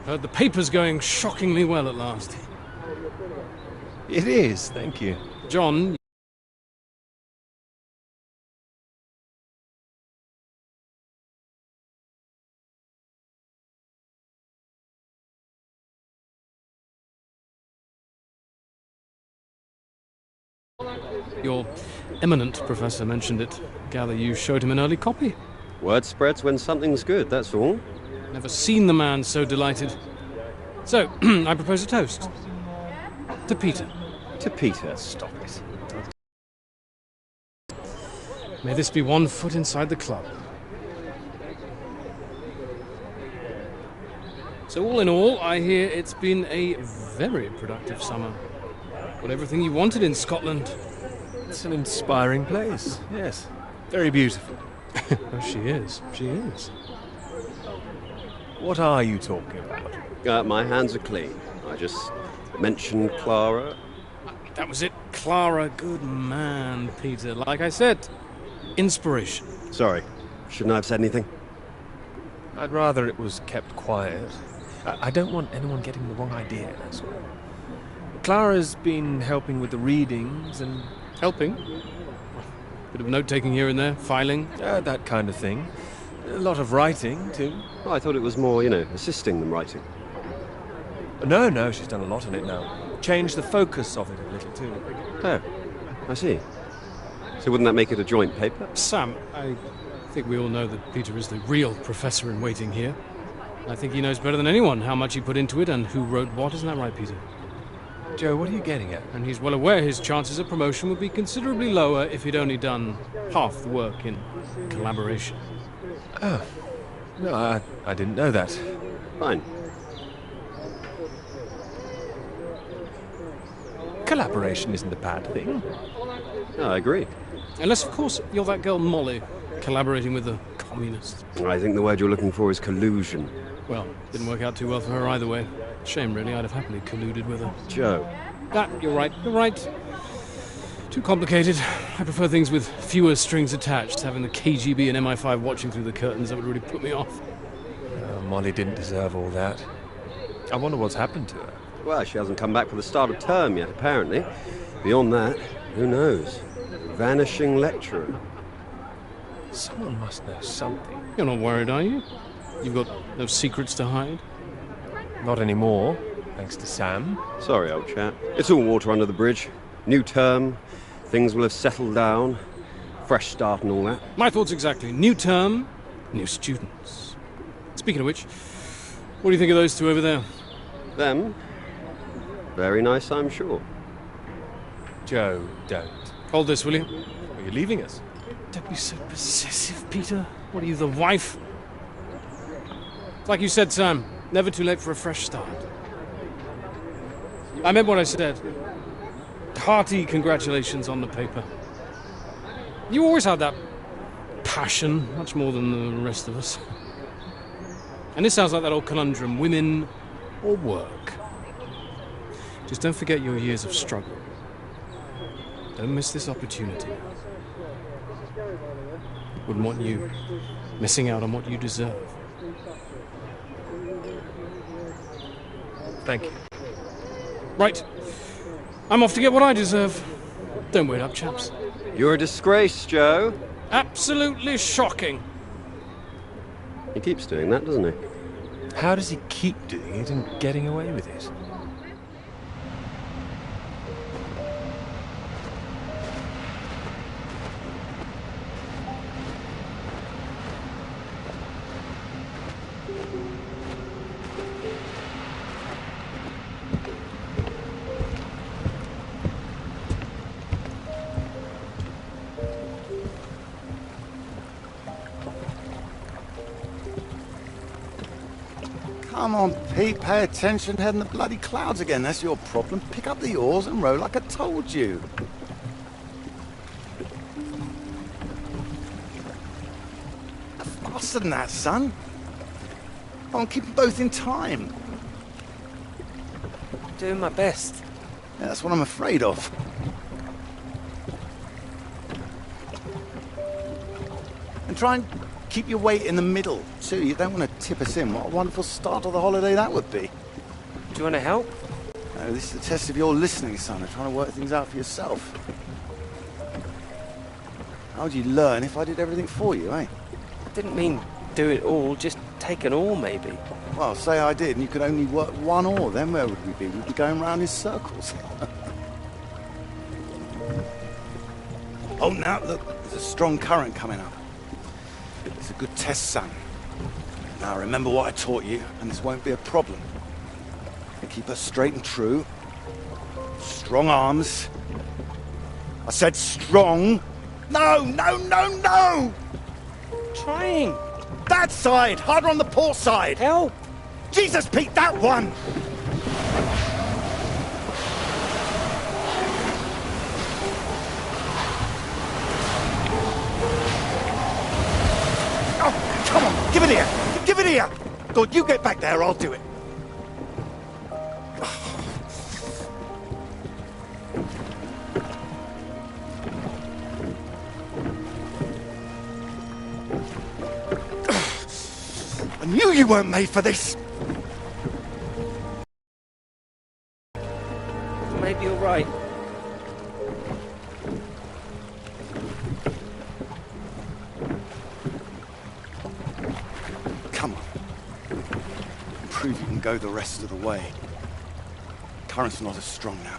Heard the paper's going shockingly well at last. It is, thank you. John... Your eminent professor mentioned it. Gather you showed him an early copy. Word spreads when something's good, that's all. Never seen the man so delighted. So, I propose a toast. To Peter. To Peter. Stop it. May this be one foot inside the club. So all in all, I hear it's been a very productive summer. Got everything you wanted in Scotland. It's an inspiring place, yes. Very beautiful. Oh, she is. She is. What are you talking about? My hands are clean. I just mentioned Clara. That was it. Clara, good man, Peter. Like I said, inspiration. Sorry, shouldn't I have said anything? I'd rather it was kept quiet. I don't want anyone getting the wrong idea, that's all. Clara's been helping with the readings and... Helping? Bit of note-taking here and there, filing. That kind of thing. A lot of writing, too. Oh, I thought it was more, assisting than writing. No, she's done a lot on it now. Changed the focus of it a little, too. Oh, I see. So wouldn't that make it a joint paper? Sam, I think we all know that Peter is the real professor in waiting here. I think he knows better than anyone how much he put into it and who wrote what. Isn't that right, Peter? Joe, what are you getting at? And he's well aware his chances of promotion would be considerably lower if he'd only done half the work in collaboration. Oh. No, I didn't know that. Fine. Collaboration isn't a bad thing. Oh, I agree. Unless, of course, you're that girl Molly, collaborating with the communists. I think the word you're looking for is collusion. Well, didn't work out too well for her either way. Shame, really. I'd have happily colluded with her. Joe. You're right. Too complicated. I prefer things with fewer strings attached. Having the KGB and MI5 watching through the curtains, that would really put me off. Molly didn't deserve all that. I wonder what's happened to her. Well, she hasn't come back for the start of term yet, apparently. Beyond that, who knows? Vanishing lecturer. Someone must know something. You're not worried, are you? You've got no secrets to hide? Not anymore, thanks to Sam. Sorry, old chap. It's all water under the bridge. New term, things will have settled down, fresh start and all that. My thoughts exactly. New term, new students. Speaking of which, what do you think of those two over there? Them? Very nice, I'm sure. Joe, don't. Hold this, will you? Are you leaving us? Don't be so possessive, Peter. What are you, the wife? It's like you said, Sam. Never too late for a fresh start. I meant what I said. Hearty congratulations on the paper. You always had that passion, much more than the rest of us. And this sounds like that old conundrum, women or work. Just don't forget your years of struggle. Don't miss this opportunity. Wouldn't want you missing out on what you deserve. Thank you. Right. I'm off to get what I deserve. Don't wait up, chaps. You're a disgrace, Joe. Absolutely shocking. He keeps doing that, doesn't he? How does he keep doing it and getting away with it? Come on, Pete, pay attention, head in the bloody clouds again. That's your problem. Pick up the oars and row like I told you. Faster than that, son. Come on, keep them both in time. Doing my best. Yeah, that's what I'm afraid of. And try and keep your weight in the middle, too. You don't want to tip us in. What a wonderful start of the holiday that would be. Do you want to help? No, this is a test of your listening, son, and trying to work things out for yourself. How would you learn if I did everything for you, eh? I didn't mean do it all, just take an oar, maybe. Well, say I did, and you could only work one oar, then where would we be? We'd be going round in circles. Oh, now, look, there's a strong current coming up. It's a good test, son. Now, remember what I taught you, and this won't be a problem. Keep her straight and true. Strong arms. I said strong. No, no, no, no! Trying. That side! Harder on the port side! Help! Jesus, Pete, that one! Oh, come on, give it here! Give it here! Don't you get back there, I'll do it. I knew you weren't made for this! Maybe you're right. Come on. Prove you can go the rest of the way. Current's not as strong now.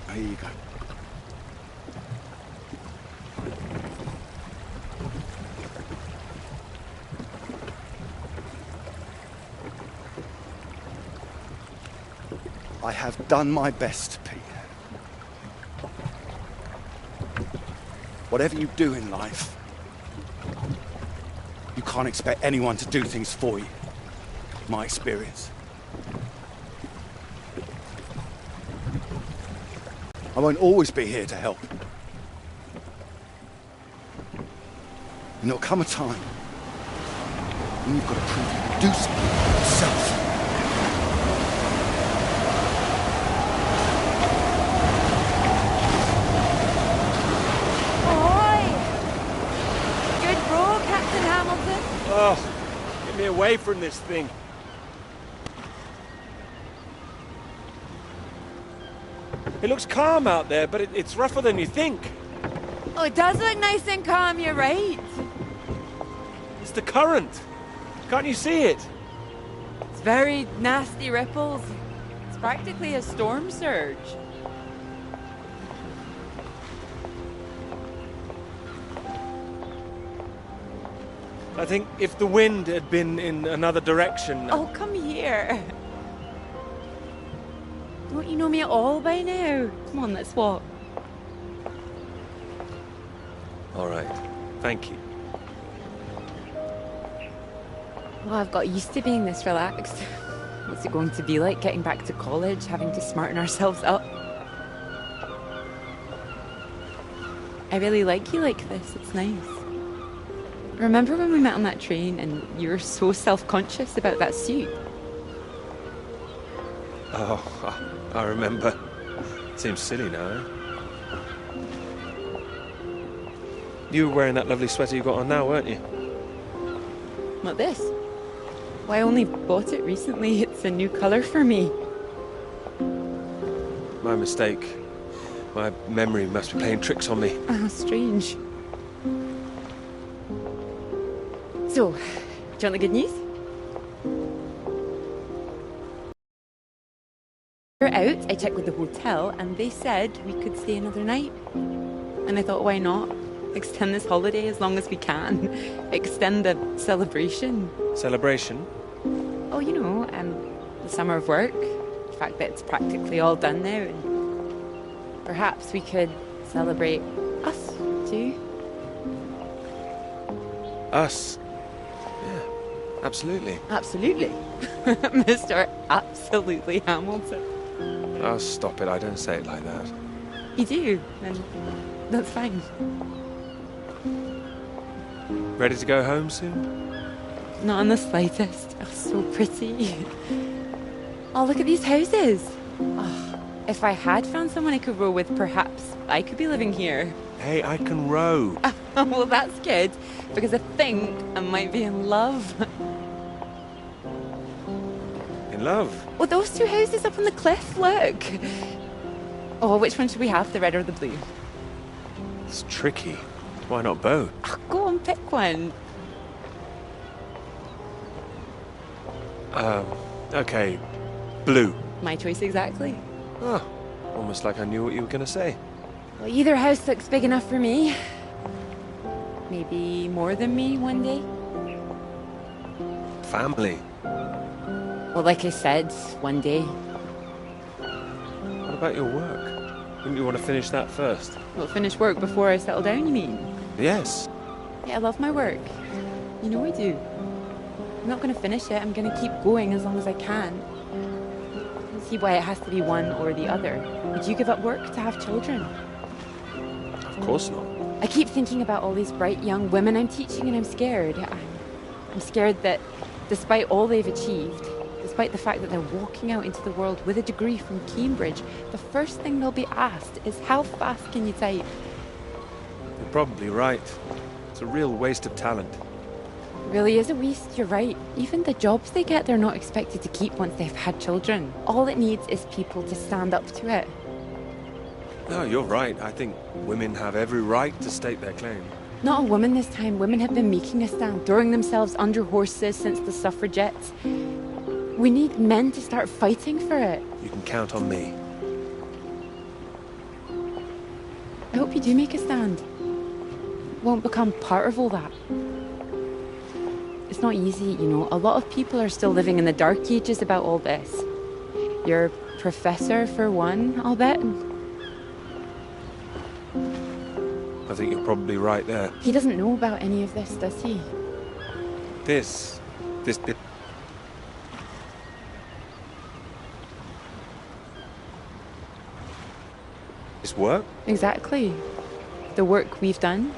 Now, here you go. I have done my best, Pete. Whatever you do in life, you can't expect anyone to do things for you. My experience. I won't always be here to help. And there'll come a time when you've got to prove you can do something yourself. Oh, get me away from this thing. It looks calm out there, but it's rougher than you think. Oh, it does look nice and calm, you're right. It's the current. Can't you see it? It's very nasty ripples. It's practically a storm surge. I think if the wind had been in another direction... Oh, come here. Don't you know me at all by now? Come on, let's walk. All right. Thank you. Well, I've got used to being this relaxed. What's it going to be like getting back to college, having to smarten ourselves up? I really like you like this. It's nice. Remember when we met on that train and you were so self-conscious about that suit? Oh, I remember. Seems silly now, eh? You were wearing that lovely sweater you got on now, weren't you? What, this? Well, I only bought it recently. It's a new colour for me. My mistake. My memory must be playing tricks on me. Ah, strange. So, do you want the good news? We're out, I checked with the hotel, and they said we could stay another night. And I thought, why not? Extend this holiday as long as we can. Extend the celebration. Celebration? Oh, you know, the summer of work. The fact that it's practically all done now. And perhaps we could celebrate us, too. Us? Yeah, absolutely. Absolutely. Mr. Absolutely Hamilton. Oh, stop it. I don't say it like that. You do, and that's fine. Ready to go home soon? Not in the slightest. Oh, so pretty. Oh, look at these houses. Oh, if I had found someone I could row with, perhaps I could be living here. Hey, I can row. Well, that's good, because I think I might be in love. In love? Well, those two houses up on the cliff, look. Oh, which one should we have, the red or the blue? It's tricky. Why not both? Oh, go on, pick one. Okay. Blue. My choice exactly. Oh, almost like I knew what you were going to say. Well, either house looks big enough for me. Maybe more than me one day. Family. Well, like I said, one day. What about your work? Wouldn't you want to finish that first? Well, finish work before I settle down, you mean? Yes. Yeah, I love my work. You know I do. I'm not going to finish it. I'm going to keep going as long as I can. I don't see why it has to be one or the other. Would you give up work to have children? Of course not. I keep thinking about all these bright young women I'm teaching, and I'm scared. I'm scared that despite all they've achieved, despite the fact that they're walking out into the world with a degree from Cambridge, the first thing they'll be asked is, how fast can you type? You're probably right. It's a real waste of talent. It really is a waste, you're right. Even the jobs they get, they're not expected to keep once they've had children. All it needs is people to stand up to it. No, you're right. I think women have every right to state their claim. Not a woman this time. Women have been making a stand, throwing themselves under horses since the suffragettes. We need men to start fighting for it. You can count on me. I hope you do make a stand. Won't become part of all that. It's not easy, you know. A lot of people are still living in the dark ages about all this. Your professor, for one, I'll bet. I think you're probably right there. He doesn't know about any of this, does he? This bit. This work? Exactly. The work we've done.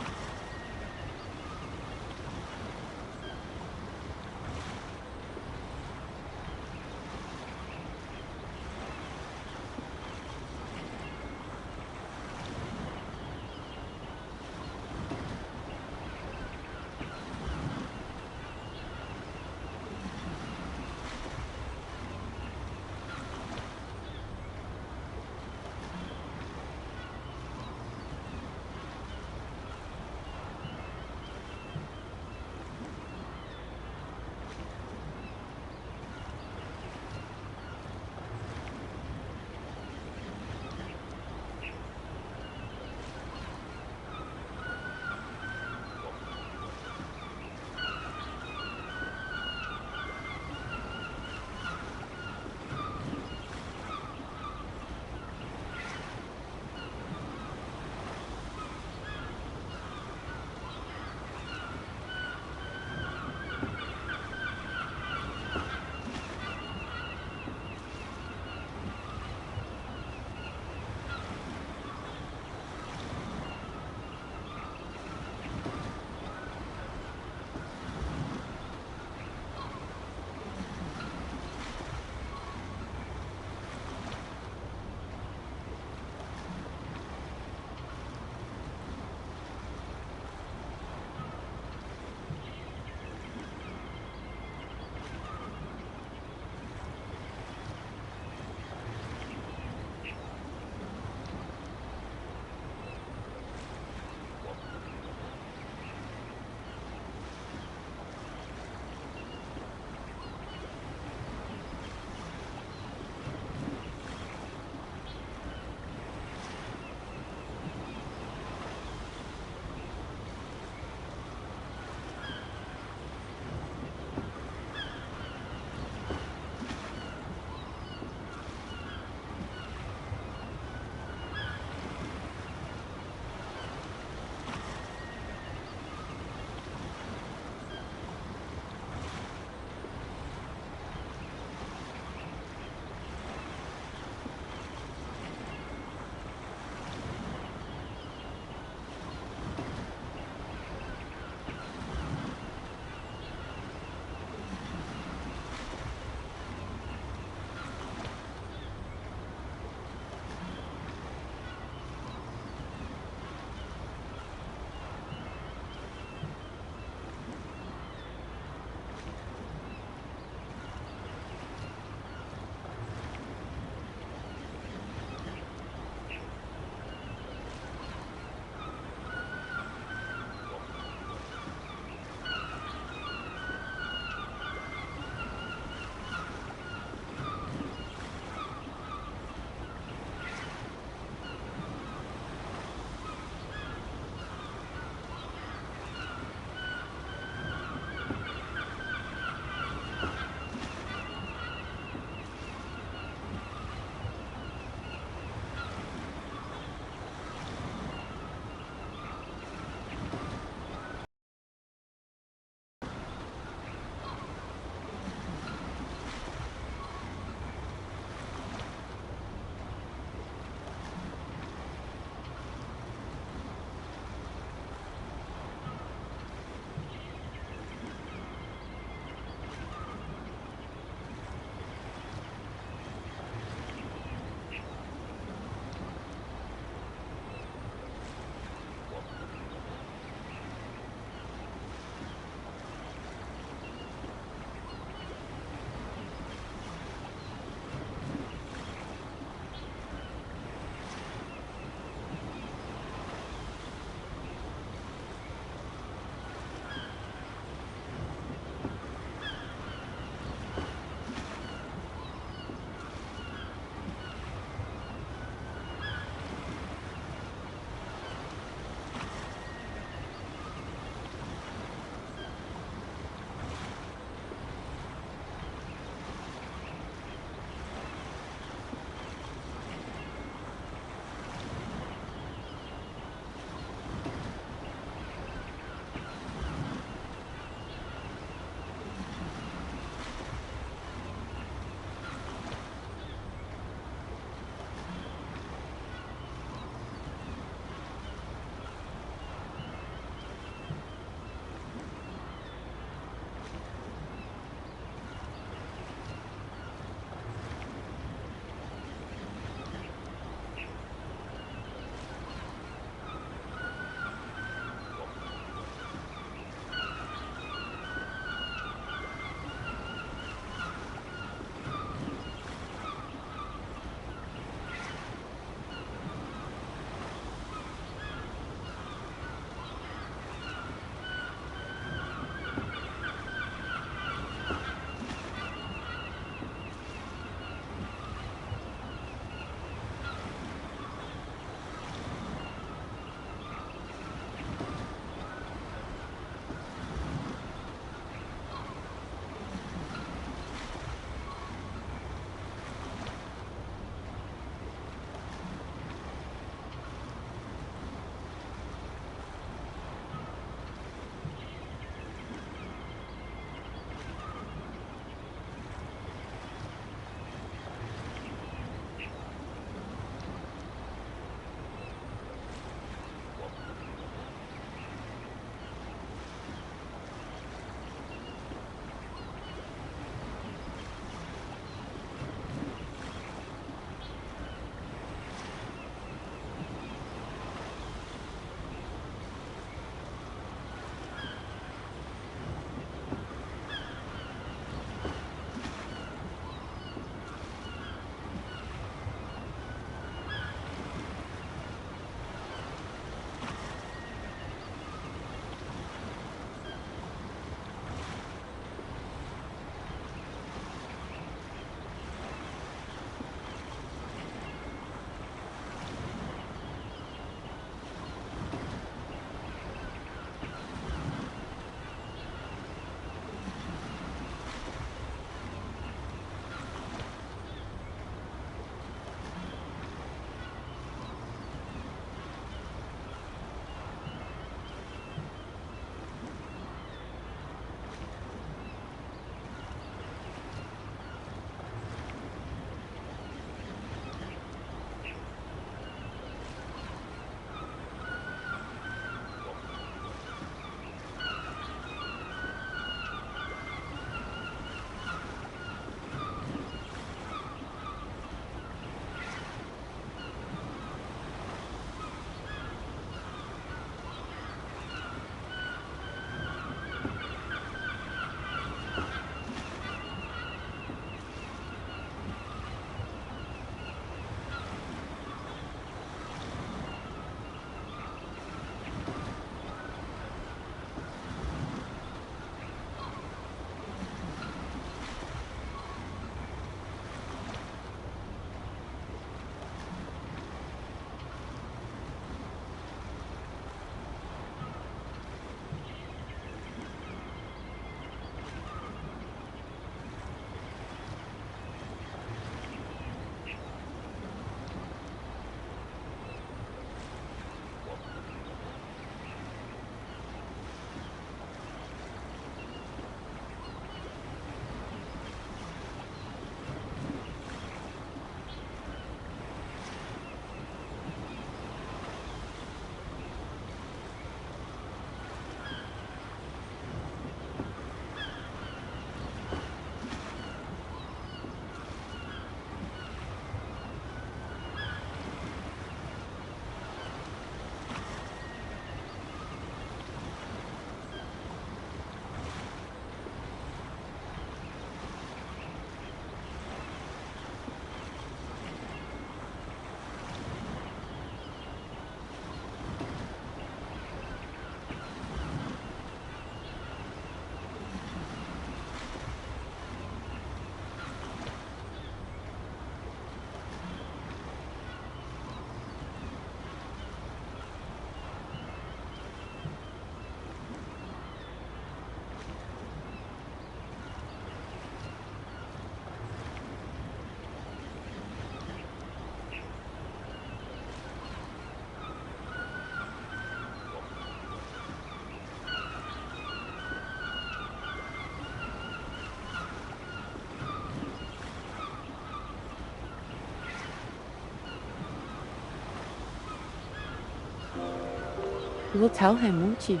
You will tell him, won't you?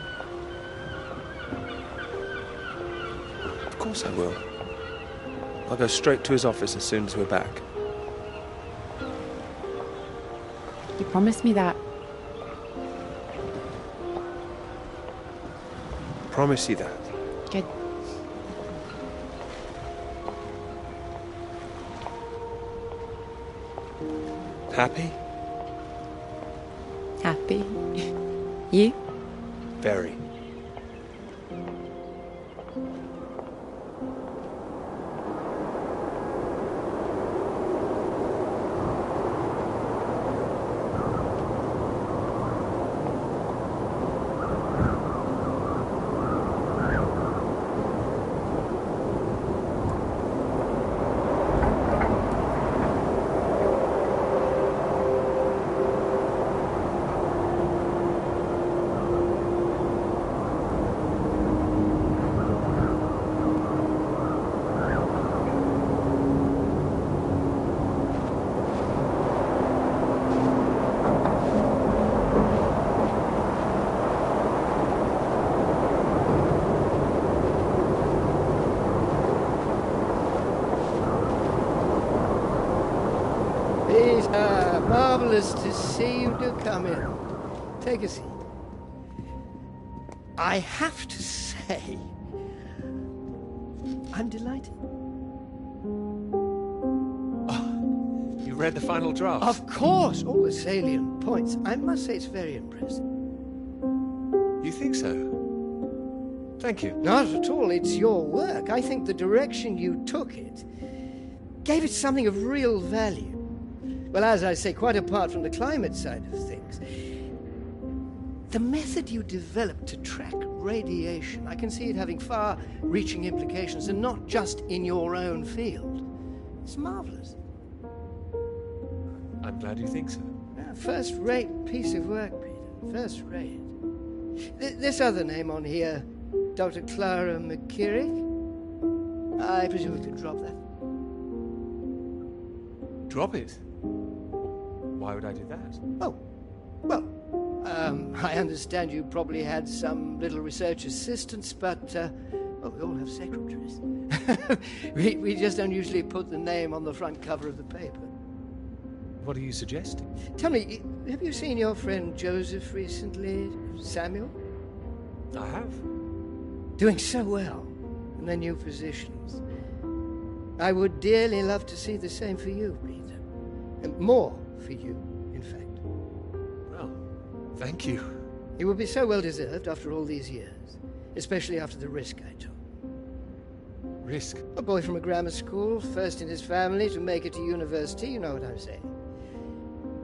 Of course I will. I'll go straight to his office as soon as we're back. You promised me that. Promise you that. Good. Happy? Happy. You? Very. Marvellous to see you do come in. Take a seat. I have to say, I'm delighted. Oh, you read the final draft? Of course, all the salient points. I must say it's very impressive. You think so? Thank you. Not at all. It's your work. I think the direction you took it gave it something of real value. Well, as I say, quite apart from the climate side of things, the method you developed to track radiation, I can see it having far-reaching implications, and not just in your own field. It's marvelous. I'm glad you think so. First-rate piece of work, Peter. First-rate. This other name on here, Dr. Clara McKirrick, I presume we could drop that. Drop it? Why would I do that? Oh, well, I understand you probably had some little research assistants, but, well, we all have secretaries. we just don't usually put the name on the front cover of the paper. What are you suggesting? Tell me, have you seen your friend Joseph recently, Samuel? I have. Doing so well in their new positions. I would dearly love to see the same for you, Peter. And more for you, in fact. Well, thank you. It would be so well deserved after all these years, especially after the risk I took. Risk? A boy from a grammar school, first in his family to make it to university, you know what I'm saying.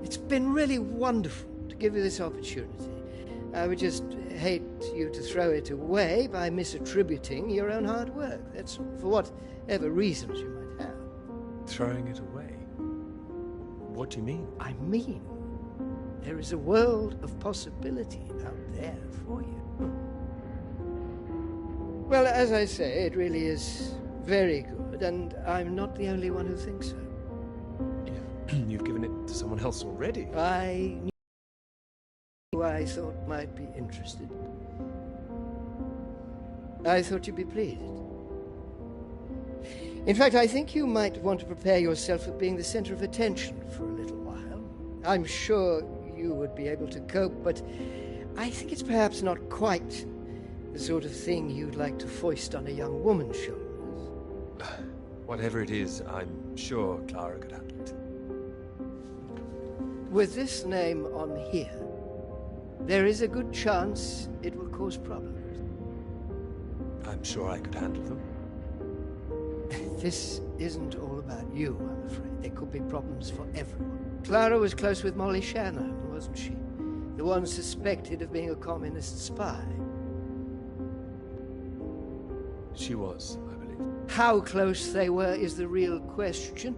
It's been really wonderful to give you this opportunity. I would just hate you to throw it away by misattributing your own hard work. That's all, for whatever reasons you might have. Throwing it away? What do you mean? I mean, there is a world of possibility out there for you. Well, as I say, it really is very good, and I'm not the only one who thinks so. You've given it to someone else already. I knew who I thought might be interested. I thought you'd be pleased. In fact, I think you might want to prepare yourself for being the center of attention for a little while. I'm sure you would be able to cope, but I think it's perhaps not quite the sort of thing you'd like to foist on a young woman's shoulders. Whatever it is, I'm sure Clara could handle it. With this name on here, there is a good chance it will cause problems. I'm sure I could handle them. This isn't all about you, I'm afraid. There could be problems for everyone. Clara was close with Molly Shannon, wasn't she? The one suspected of being a communist spy. She was, I believe. How close they were is the real question.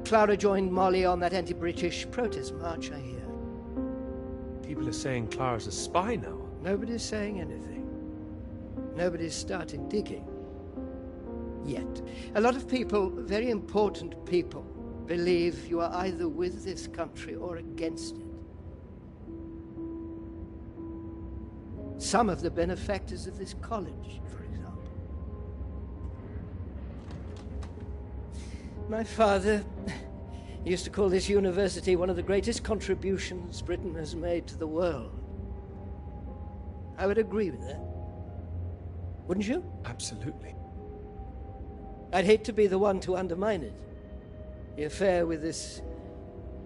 Clara joined Molly on that anti-British protest march, I hear. People are saying Clara's a spy now. Nobody's saying anything. Nobody's started digging. Yet. A lot of people, very important people, believe you are either with this country or against it. some of the benefactors of this college, for example. My father used to call this university one of the greatest contributions Britain has made to the world. I would agree with that. Wouldn't you? Absolutely. I'd hate to be the one to undermine it. The affair with this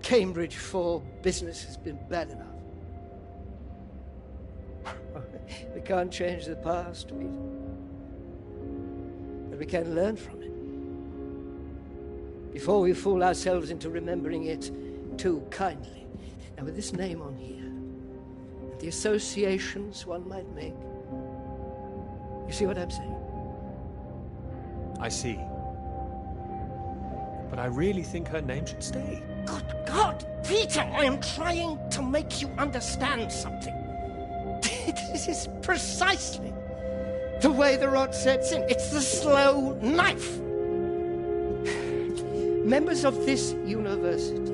Cambridge 4 business has been bad enough. We can't change the past, Peter. But we can learn from it. Before we fool ourselves into remembering it too kindly. Now, with this name on here, and the associations one might make, you see what I'm saying? I see. But I really think her name should stay. Good God, Peter, I am trying to make you understand something. This is precisely the way the rot sets in. It's the slow knife. Members of this university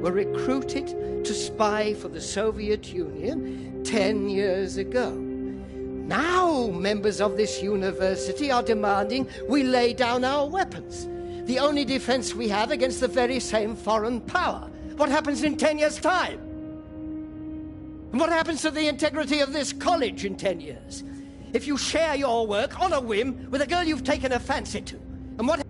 were recruited to spy for the Soviet Union 10 years ago. Now members of this university are demanding we lay down our weapons. The only defense we have against the very same foreign power. What happens in 10 years' time? And what happens to the integrity of this college in 10 years? If you share your work on a whim with a girl you've taken a fancy to? And what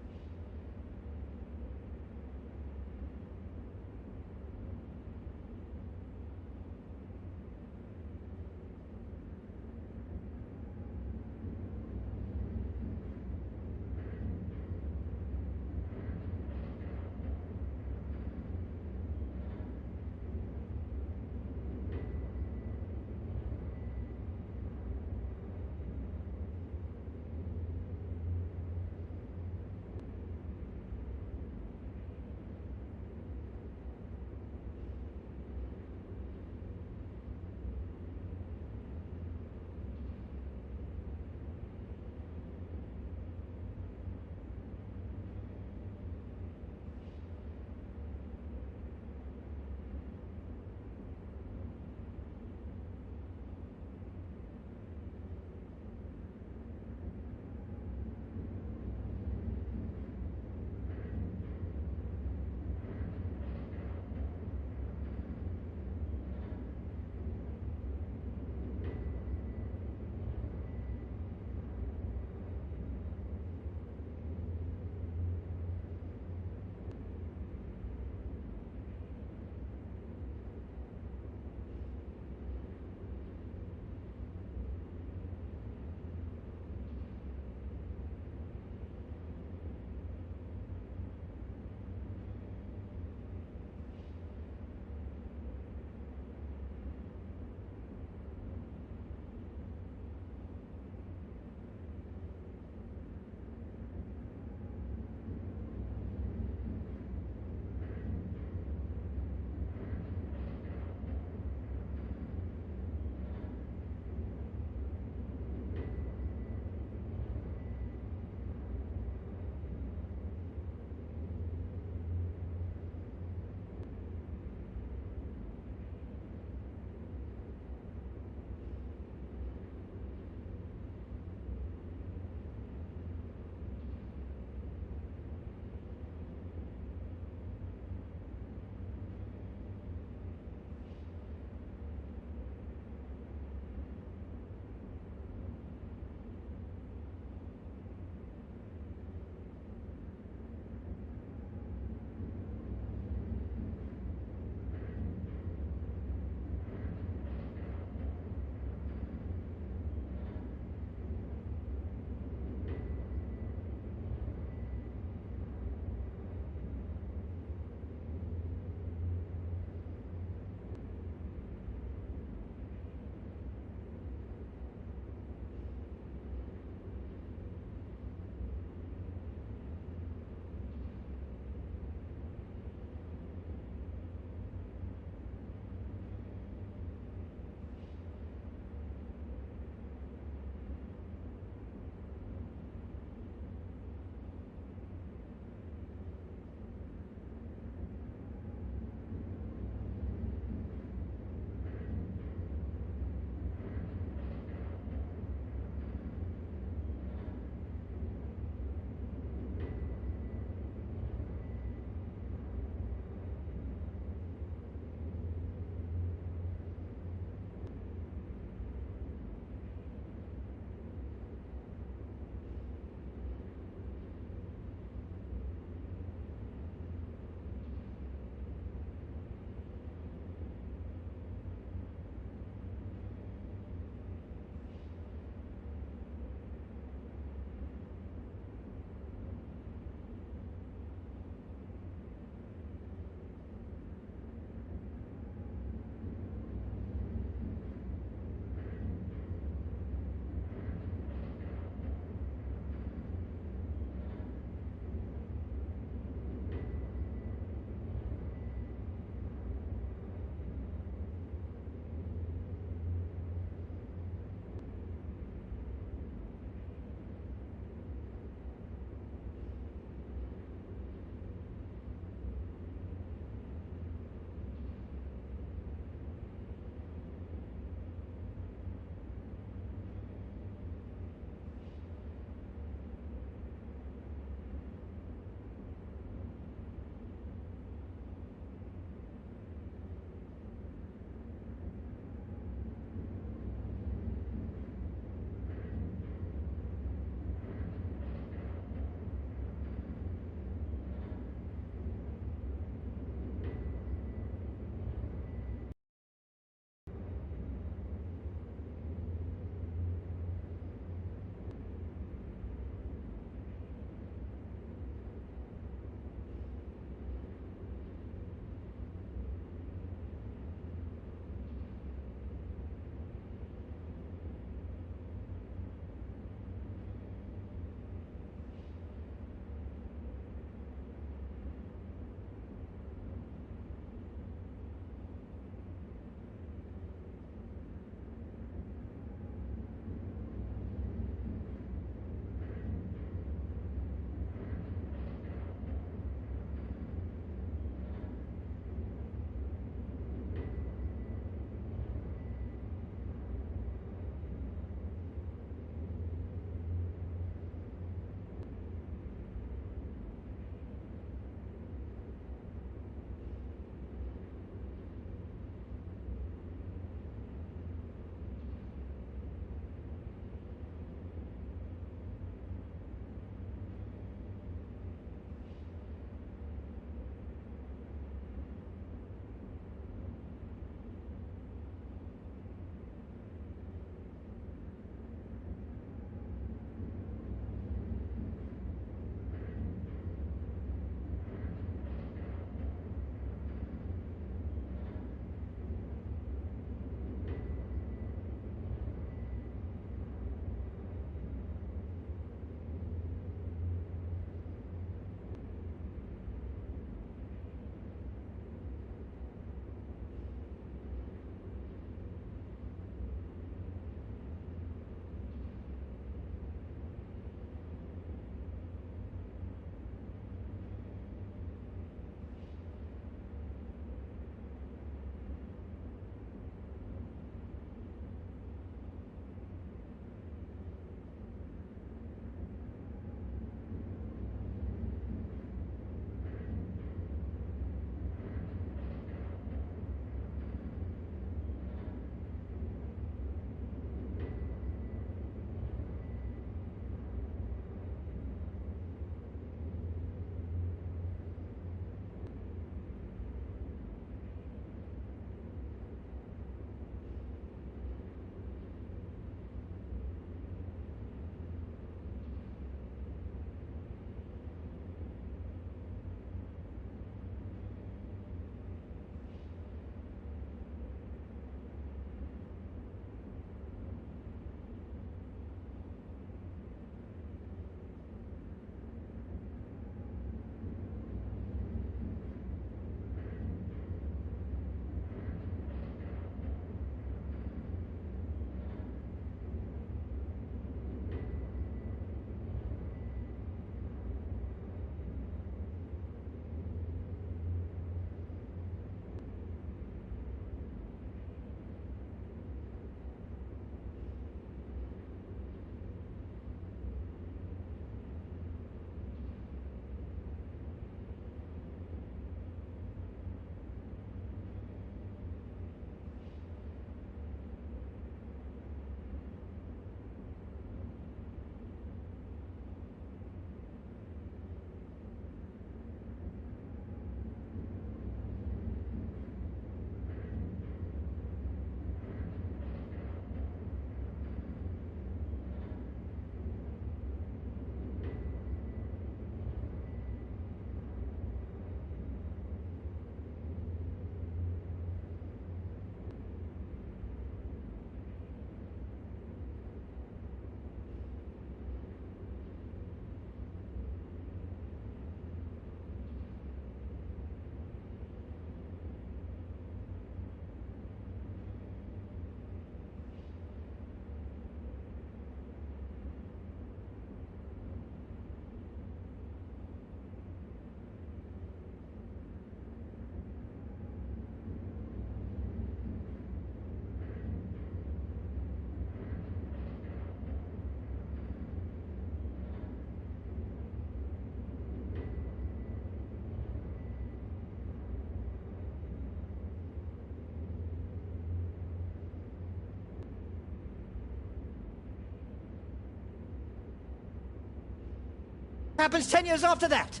Happens 10 years after that.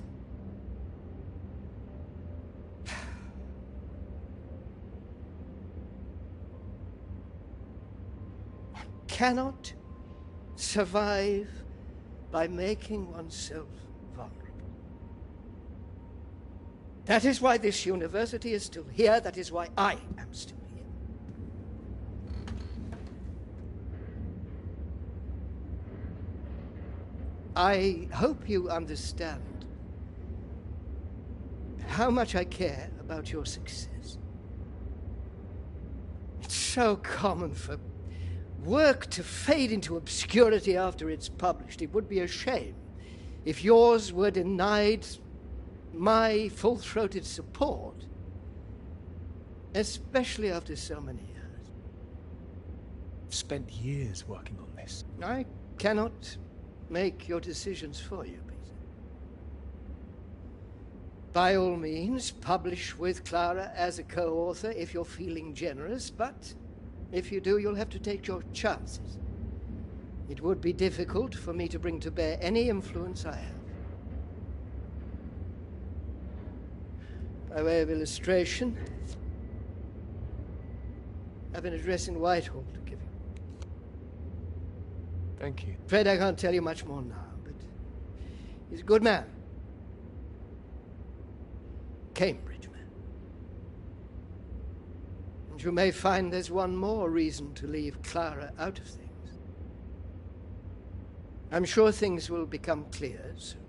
One cannot survive by making oneself vulnerable. That is why this university is still here. That is why I am still here. I hope you understand how much I care about your success. It's so common for work to fade into obscurity after it's published. It would be a shame if yours were denied my full-throated support, especially after so many years. I've spent years working on this. I cannot make your decisions for you, Peter. By all means, publish with Clara as a co-author if you're feeling generous, but if you do, you'll have to take your chances. It would be difficult for me to bring to bear any influence I have. By way of illustration, I have an address in Whitehall to give you. Thank you. Afraid I can't tell you much more now, but he's a good man. Cambridge man. And you may find there's one more reason to leave Clara out of things. I'm sure things will become clear soon.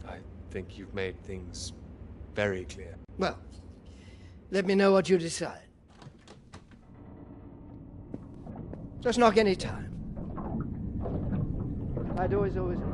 I think you've made things very clear. Well, let me know what you decide. Just knock any time. My door is always open.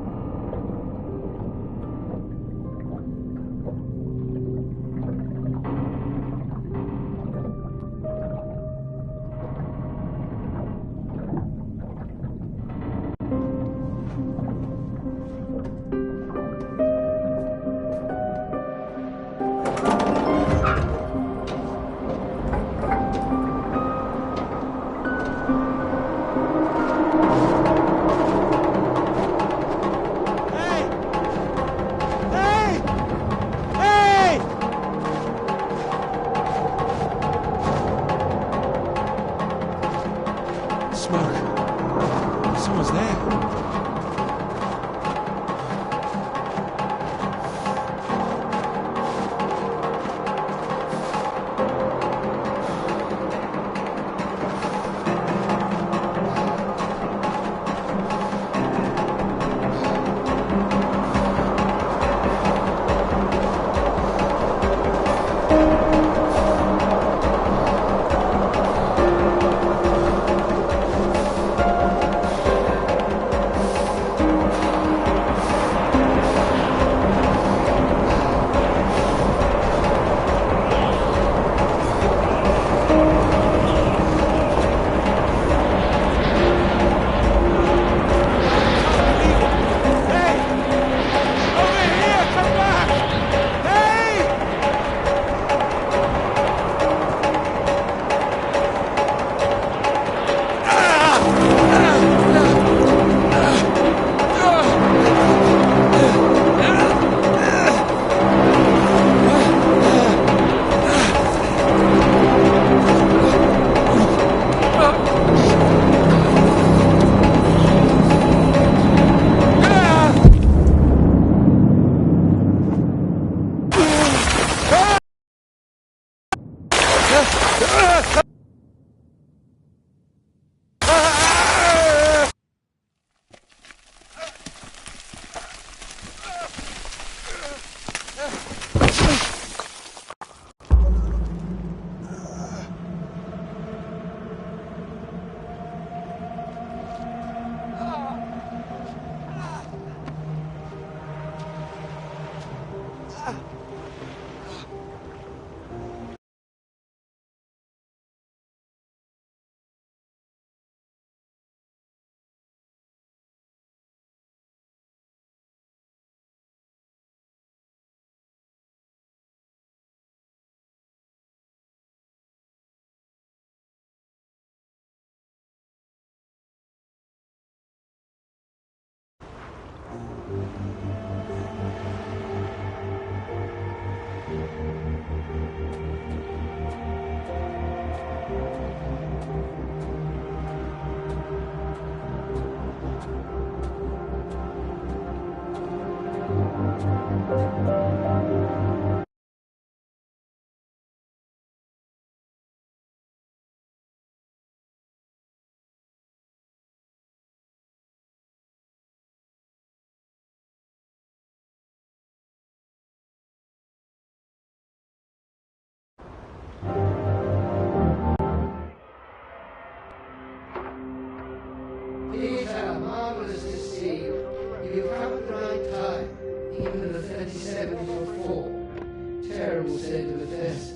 Someone's there. Peter, marvelous to see you. You've come at the right time, even the 3704. Terrible state of affairs.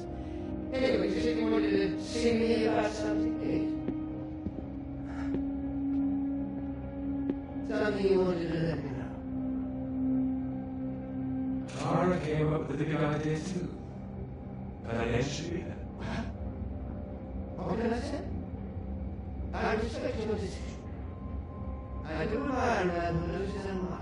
Anyway, you said you wanted to see me about something, eh? Something you wanted to let me know. Clara came up with the big idea too. Financially. What can I say? I respect your decision. I do admire a man who knows his own mind.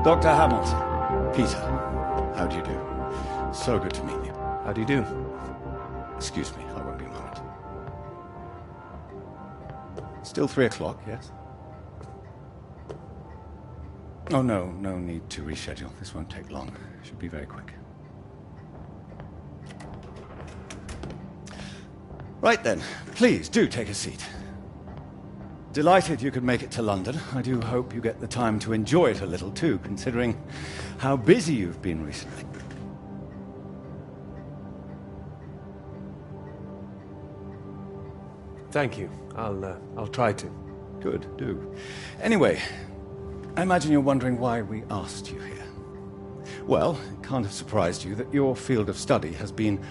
Dr. Hamilton. Peter, how do you do? So good to meet you. How do you do? Excuse me, I won't be a moment. Still 3 o'clock, yes? Oh, no need to reschedule. This won't take long. Should be very quick. Right then, please do take a seat. Delighted you could make it to London. I do hope you get the time to enjoy it a little too, considering how busy you've been recently. Thank you. I'll try to. Good, do. Anyway, I imagine you're wondering why we asked you here. Well, it can't have surprised you that your field of study has been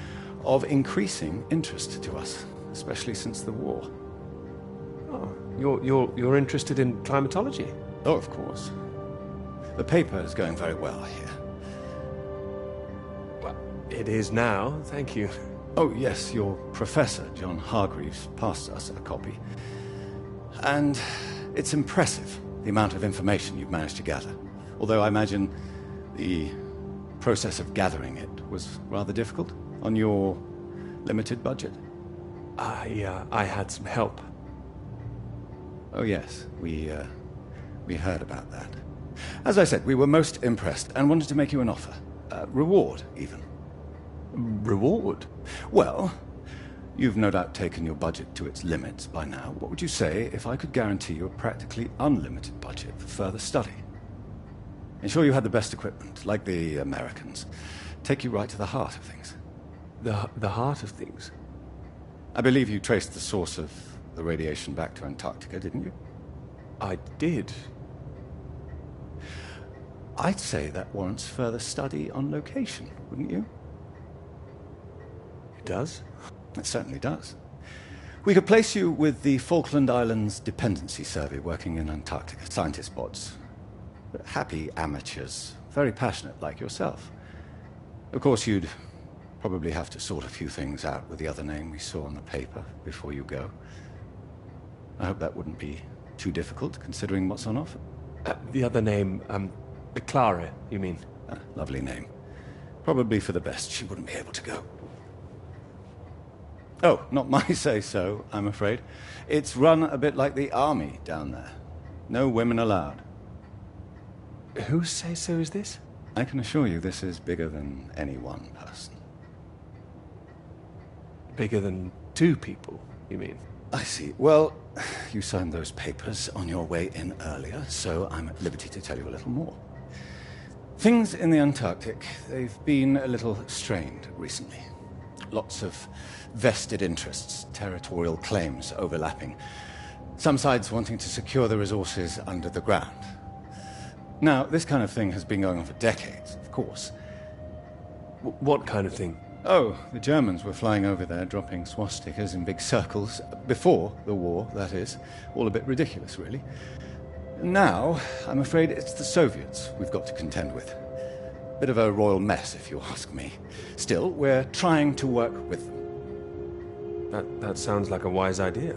of increasing interest to us, especially since the war. Oh, you're interested in climatology? Oh, of course. The paper is going very well here. Well, it is now, thank you. Oh, yes, your professor, John Hargreaves, passed us a copy. And it's impressive, the amount of information you've managed to gather. Although I imagine the process of gathering it was rather difficult on your limited budget. I had some help. Oh, yes, we heard about that. As I said, we were most impressed and wanted to make you an offer. Reward, even. Reward? Well, you've no doubt taken your budget to its limits by now. What would you say if I could guarantee you a practically unlimited budget for further study? Ensure you had the best equipment, like the Americans. Take you right to the heart of things. The heart of things? I believe you traced the source of the radiation back to Antarctica, didn't you? I did. I'd say that warrants further study on location, wouldn't you? It does? It certainly does. We could place you with the Falkland Islands Dependency Survey working in Antarctica. Scientist bots. Happy amateurs. Very passionate like yourself. Of course, you'd probably have to sort a few things out with the other name we saw on the paper before you go. I hope that wouldn't be too difficult, considering what's on offer. The other name, Clara, you mean? Lovely name. Probably for the best she wouldn't be able to go. Oh, not my say-so, I'm afraid. It's run a bit like the army down there. No women allowed. Whose say-so is this? I can assure you this is bigger than any one person. Bigger than 2 people, you mean? I see. Well, you signed those papers on your way in earlier, so I'm at liberty to tell you a little more. Things in the Antarctic, they've been a little strained recently. Lots of vested interests, territorial claims overlapping. Some sides wanting to secure the resources under the ground. Now, this kind of thing has been going on for decades, of course. What kind of thing? Oh, the Germans were flying over there, dropping swastikas in big circles. Before the war, that is. All a bit ridiculous, really. Now, I'm afraid it's the Soviets we've got to contend with. Bit of a royal mess, if you ask me. Still, we're trying to work with them. That sounds like a wise idea.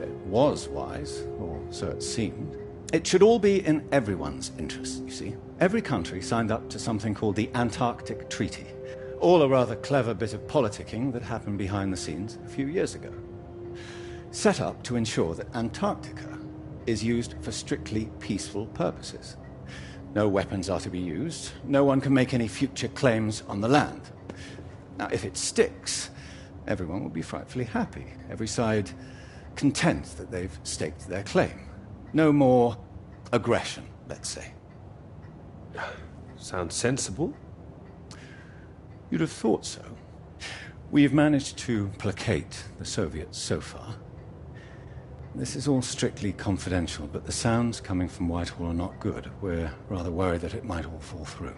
It was wise, or so it seemed. It should all be in everyone's interest, you see. Every country signed up to something called the Antarctic Treaty. All a rather clever bit of politicking that happened behind the scenes a few years ago. Set up to ensure that Antarctica is used for strictly peaceful purposes. No weapons are to be used. No one can make any future claims on the land. Now, if it sticks, everyone will be frightfully happy. Every side content that they've staked their claim. No more aggression, let's say. Sounds sensible. You'd have thought so. We've managed to placate the Soviets so far. This is all strictly confidential, but the sounds coming from Whitehall are not good. We're rather worried that it might all fall through.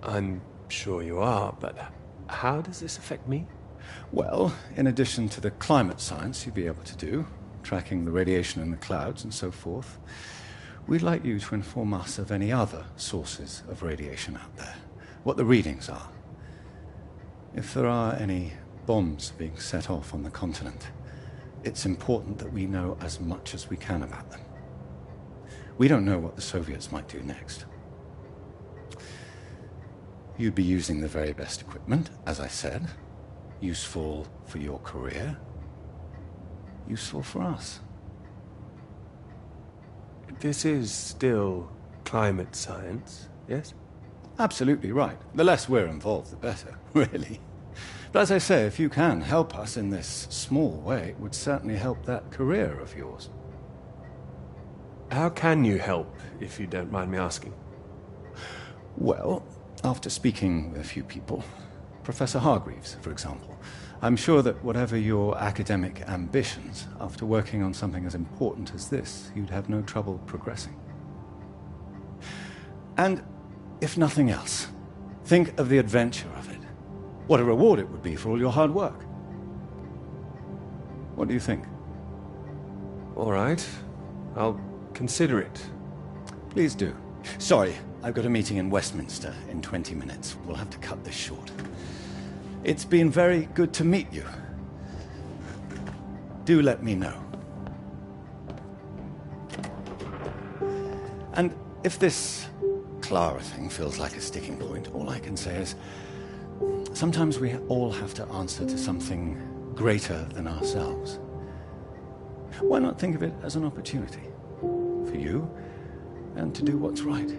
I'm sure you are, but how does this affect me? Well, in addition to the climate science you'd be able to do, tracking the radiation in the clouds and so forth, we'd like you to inform us of any other sources of radiation out there, what the readings are. If there are any bombs being set off on the continent, it's important that we know as much as we can about them. We don't know what the Soviets might do next. You'd be using the very best equipment, as I said. Useful for your career. Useful for us. This is still climate science, yes? Absolutely right. The less we're involved, the better, really. But as I say, if you can help us in this small way, it would certainly help that career of yours. How can you help, if you don't mind me asking? Well, after speaking with a few people, Professor Hargreaves, for example, I'm sure that whatever your academic ambitions, after working on something as important as this, you'd have no trouble progressing. And if nothing else, think of the adventure of it. What a reward it would be for all your hard work. What do you think? All right. I'll consider it. Please do. Sorry, I've got a meeting in Westminster in 20 minutes. We'll have to cut this short. It's been very good to meet you. Do let me know. And if this Clara thing feels like a sticking point, all I can say is sometimes we all have to answer to something greater than ourselves. Why not think of it as an opportunity for you and to do what's right?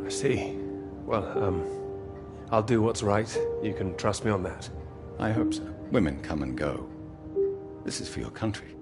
I see. Well, I'll do what's right. You can trust me on that. I hope so. Women come and go. This is for your country.